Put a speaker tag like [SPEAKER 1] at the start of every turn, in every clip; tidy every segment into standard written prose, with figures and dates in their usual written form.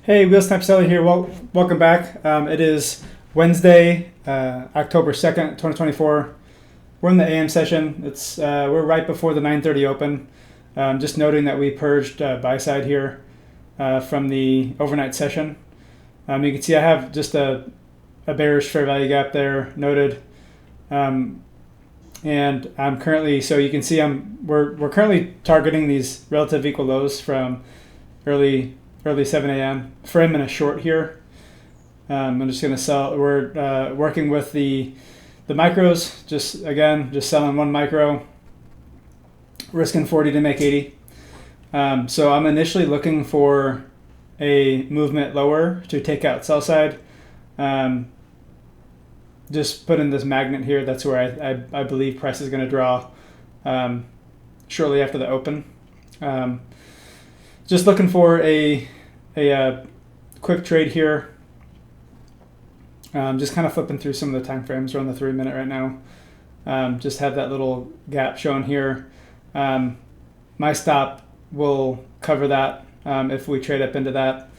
[SPEAKER 1] Hey, WheelSnipeSelly here. Well, welcome back. It is Wednesday, October 2nd, 2024. We're in the AM session. We're right before the 9:30 open. Just noting that we purged buy side here from the overnight session. You can see I have just a bearish fair value gap there noted. And I'm currently, so you can see we're currently targeting these relative equal lows from early 7 a.m. frame in a short here. I'm just going to sell. We're working with the micros. Just selling one micro, risking 40 to make 80. So I'm initially looking for a movement lower to take out sell side. Just put in this magnet here. That's where I believe price is going to draw shortly after the open. Just looking for a quick trade here. Just kind of flipping through some of the time frames. We're on the 3-minute right now. Just have that little gap shown here. My stop will cover that if we trade up into that.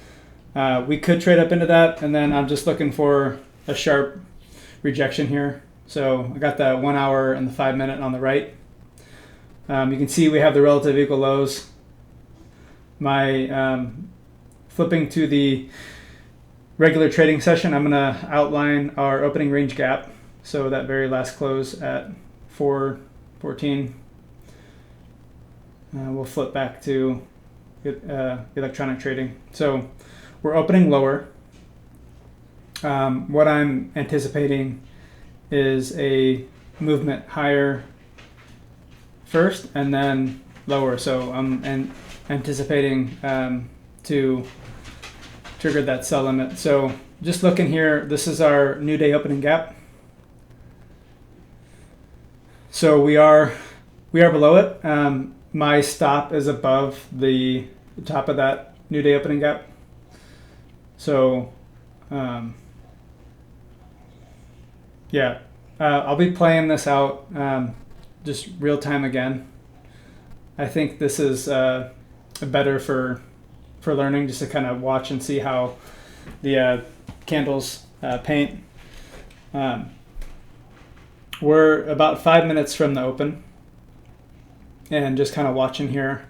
[SPEAKER 1] We could trade up into that, and then I'm just looking for a sharp rejection here. So I got the 1 hour and the 5-minute on the right. You can see we have the relative equal lows. My flipping to the regular trading session, I'm going to outline our opening range gap. So that very last close at 414. We'll flip back to electronic trading. So we're opening lower. What I'm anticipating is a movement higher first and then lower. So I'm anticipating to trigger that sell limit. So just looking here, this is our new day opening gap. So we are below it. My stop is above the top of that new day opening gap. So I'll be playing this out just real time again. I think this is better for learning, just to kind of watch and see how the candles paint. We're about 5 minutes from the open, and just kind of watching here.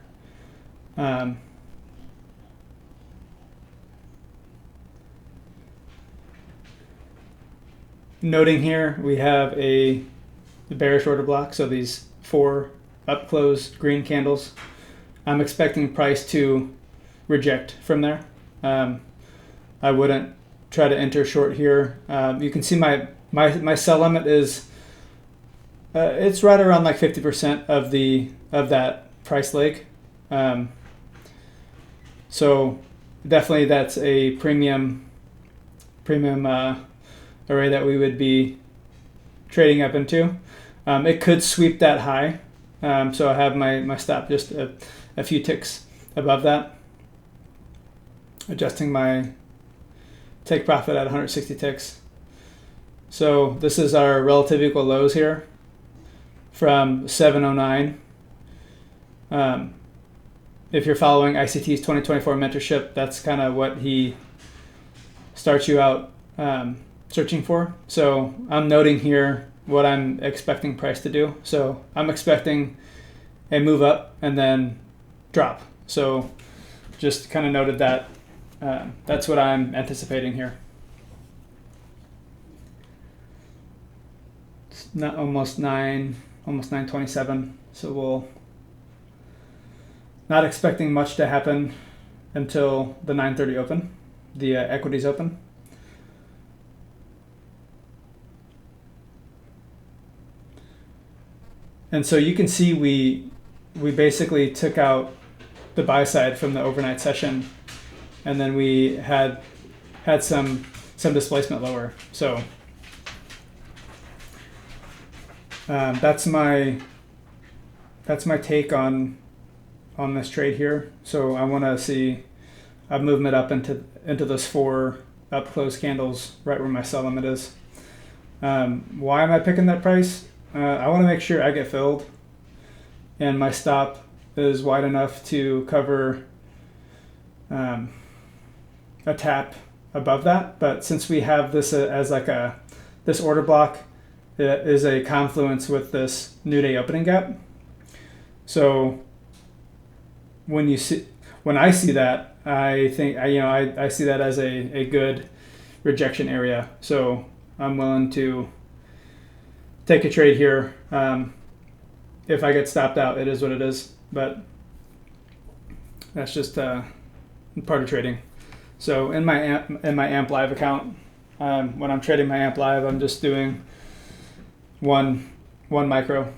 [SPEAKER 1] Noting here, we have a bearish order block, so these 4 up close green candles. I'm expecting price to reject from there. I wouldn't try to enter short here. You can see my sell limit is it's right around like 50% of that price leg. So definitely that's a premium array that we would be trading up into. It could sweep that high. So I have my stop just a few ticks above that. Adjusting my take profit at 160 ticks. So this is our relative equal lows here from 709. If you're following ICT's 2024 mentorship, that's kind of what he starts you out searching for. So I'm noting here what I'm expecting price to do. So I'm expecting a move up and then drop. So just kind of noted that. That's what I'm anticipating here. It's not almost 9:27. So we'll not expecting much to happen until the 9:30 open, the equities open. And so you can see we basically took out the buy side from the overnight session, and then we had some displacement lower. So that's my take on this trade here. So I want to see a movement up into those 4 up close candles right where my sell limit is. Why am I picking that price? I want to make sure I get filled and my stop is wide enough to cover a a tap above that, but since we have this as like this order block, it is a confluence with this new day opening gap. So when I see that, I think I see that as a good rejection area. So I'm willing to take a trade here. If I get stopped out, it is what it is, but that's just part of trading. So in my AMP Live account, when I'm trading my AMP Live, I'm just doing one micro.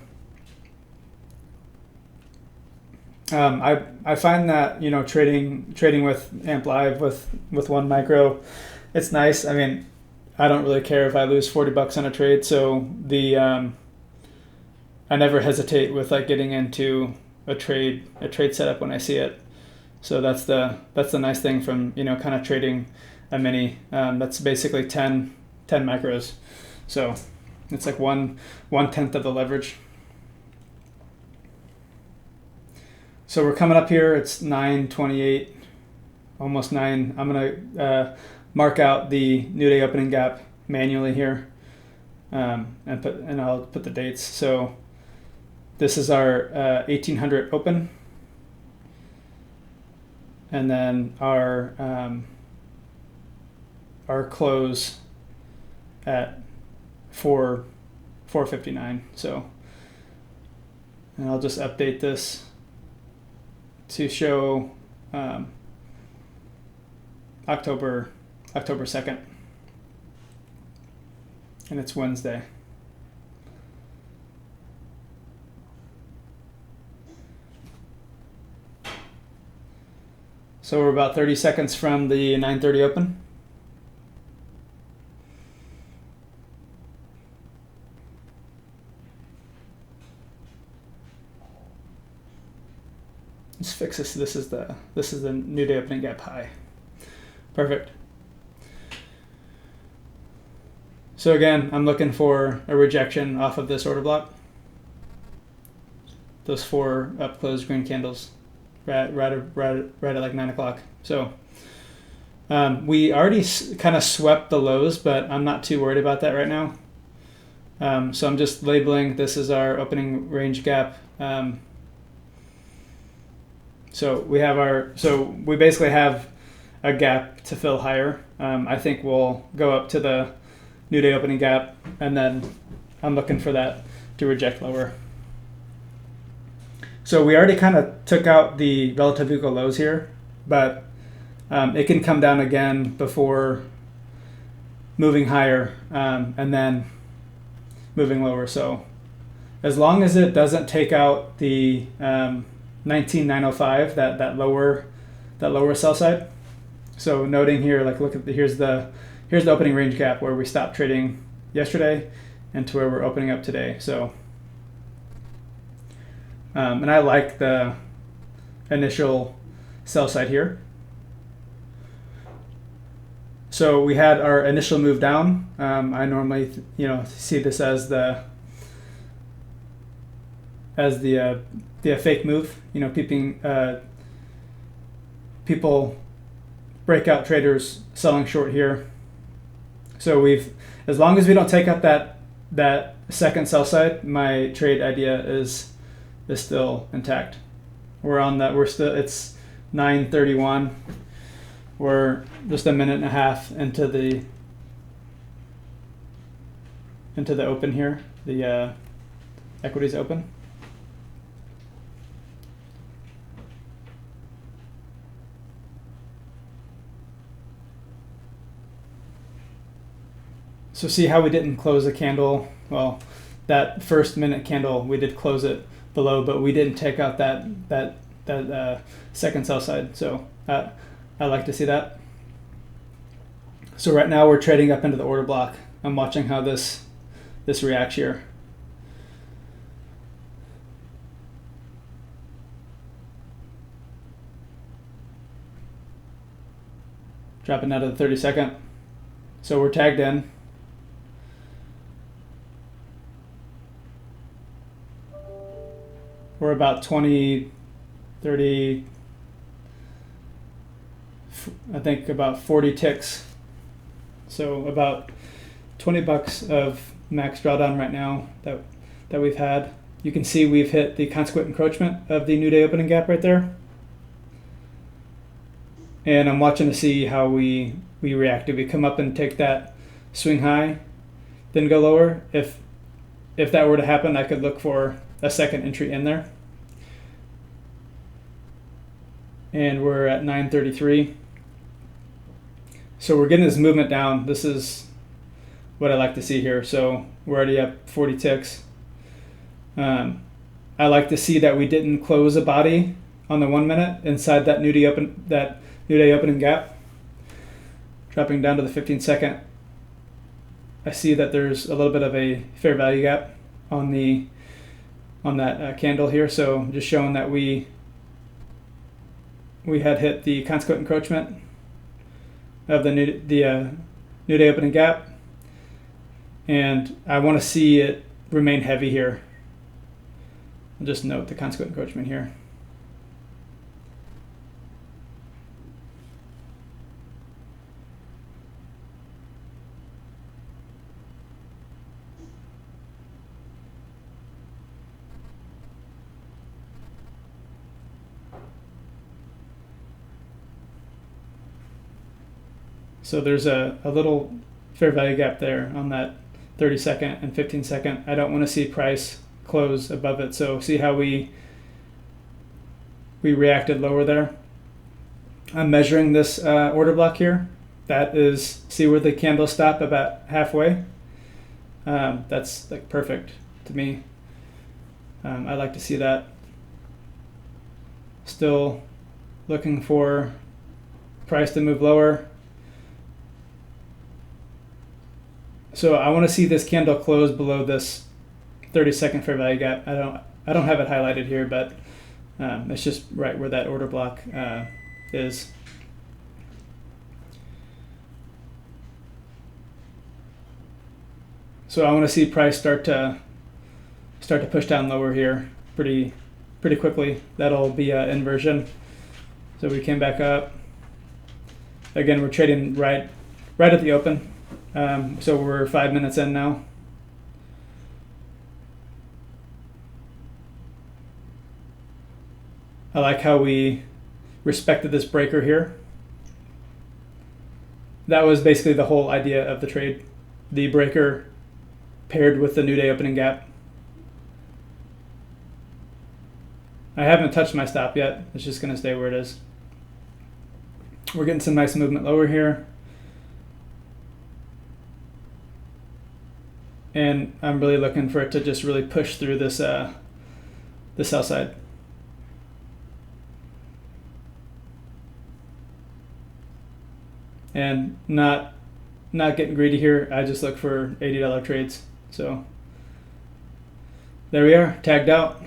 [SPEAKER 1] I find that trading with AMP Live with one micro, it's nice. I mean, I don't really care if I lose $40 on a trade, so I never hesitate with like getting into a trade setup when I see it. So that's the nice thing from kind of trading a mini. That's basically 10 micros. So it's like 1/10 of the leverage. So we're coming up here. It's 9:28, almost 9. I'm gonna mark out the new day opening gap manually here, and I'll put the dates. So this is our 1800 open, and then our close at 4:59. So, and I'll just update this to show October 2nd, and it's Wednesday. So we're about 30 seconds from the 9:30 open. Let's fix this. This is the new day opening gap high. Perfect. So again, I'm looking for a rejection off of this order block. Those 4 up closed green candles, right at like 9 o'clock. So we already kind of swept the lows, but I'm not too worried about that right now. So I'm just labeling this as our opening range gap. So we basically have a gap to fill higher. I think we'll go up to the new day opening gap, and then I'm looking for that to reject lower. So we already kind of took out the relative equal lows here, but it can come down again before moving higher, and then moving lower. So as long as it doesn't take out the 19,905, that lower sell side. So noting here, like look at here's the opening range gap where we stopped trading yesterday, and to where we're opening up today. So and I like the initial sell side here. So we had our initial move down. I normally see this as the fake move, people, breakout traders selling short here. So as long as we don't take out that second sell side, my trade idea is still intact. It's 9:31. We're just a minute and a half into the open here, the equities open. So see how we didn't close a candle? Well, that first minute candle, we did close it below, but we didn't take out that second sell side. So I like to see that. So right now we're trading up into the order block. I'm watching how this reacts here. Dropping out of the 30-second. So we're tagged in. We're about 20, 30, I think about 40 ticks. So about $20 of max drawdown right now that we've had. You can see we've hit the consequent encroachment of the new day opening gap right there. And I'm watching to see how we react. Do we come up and take that swing high, then go lower? If that were to happen, I could look for a second entry in there. And we're at 933. So we're getting this movement down. This is what I like to see here. So we're already up 40 ticks. I like to see that we didn't close a body on the 1 minute inside that new day opening gap. Dropping down to the 15-second. I see that there's a little bit of a fair value gap on that candle here. So just showing that we had hit the consequent encroachment of the new day opening gap, and I want to see it remain heavy here. I'll just note the consequent encroachment here. So there's a little fair value gap there on that 30-second and 15-second. I don't want to see price close above it. So see how we reacted lower there. I'm measuring this order block here. That is, see where the candles stop about halfway. That's like perfect to me. I like to see that. Still looking for price to move lower. So I want to see this candle close below this 30-second fair value gap. I don't have it highlighted here, but it's just right where that order block is. So I want to see price start to push down lower here pretty quickly. That'll be an inversion. So we came back up. Again, we're trading right at the open. So we're 5 minutes in now. I like how we respected this breaker here. That was basically the whole idea of the trade. The breaker paired with the new day opening gap. I haven't touched my stop yet. It's just going to stay where it is. We're getting some nice movement lower here. And I'm really looking for it to just really push through this the sell side. And not getting greedy here. I just look for $80 trades. So there we are, tagged out,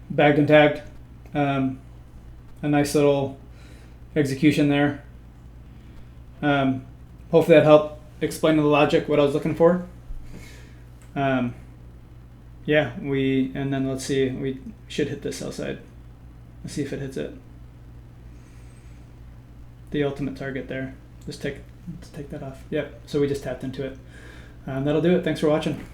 [SPEAKER 1] bagged and tagged. A nice little execution there. Hopefully that helped explain the logic, what I was looking for. Yeah, and then let's see, we should hit this sell side. Let's see if it hits it. The ultimate target there. Let's take that off. Yep, so we just tapped into it. That'll do it. Thanks for watching.